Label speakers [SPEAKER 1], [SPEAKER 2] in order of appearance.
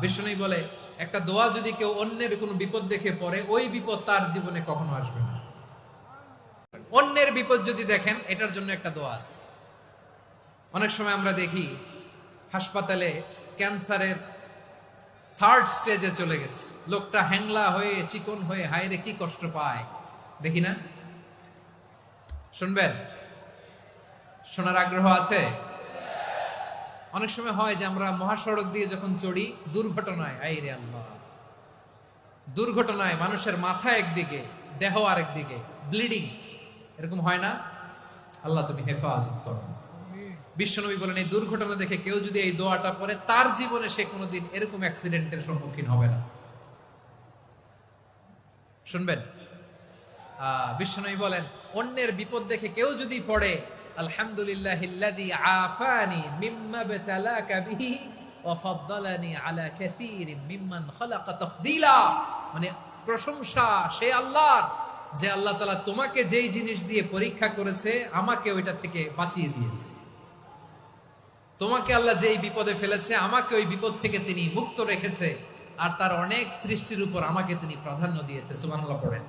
[SPEAKER 1] বিষ্ণু বলে একটা দোয়া যদি কেউ অন্যের কোনো বিপদ দেখে পড়ে, ওই বিপদ তার জীবনে কখনো আসবে না। অন্যের বিপদ যদি দেখেন, এটার জন্য একটা দোয়া আছে। অনেক সময় আমরা দেখি হাসপাতালে ক্যান্সারের 3rd স্টেজে চলে গেছে, লোকটা হ্যাংলা হয়ে চিকন হয়ে হায়রে কি কষ্ট পায়, দেখি না? শুনবেন? শোনার আগ্রহ আছে? অনেক সময় হয় যে আমরা মহাসড়ক দিয়ে যখন চড়ি, দুর্ঘটনায়, আইরে আল্লাহ, দুর্ঘটনায় মানুষের মাথা একদিকে, দেহ আরেকদিকে, ব্লিডিং, এরকম হয় না? আল্লাহ তুমি হেফাজত করো। বিশ্বনবী বলেন এই দুর্ঘটনা দেখে কেউ যদি এই দোয়াটা পড়ে, তার জীবনে সে কোনোদিন এরকম অ্যাক্সিডেন্টের সম্মুখীন হবে না। শুনবেন? বিশ্বনবী বলেন অন্যের বিপদ দেখে কেউ যদি পড়ে, আলহামদুলিল্লাহিল্লাযী আফানি মিম্মা বতালাকা বিহি ওয়া ফাদ্দালানি আলা কাসীরিন মিম্মান খালাকা তাফদীলা, মানে প্রশংসা সে আল্লাহর, যে আল্লাহ তাআলা তোমাকে যেই জিনিস দিয়ে পরীক্ষা করেছে, আমাকে ওইটা থেকে বাঁচিয়ে দিয়েছে। তোমাকে আল্লাহ যেই বিপদে ফেলেছে, আমাকে ওই বিপদ থেকে তিনি মুক্ত রেখেছে, আর তার অনেক সৃষ্টির উপর আমাকে তিনি প্রাধান্য দিয়েছে। সুবহানাল্লাহ পড়েন।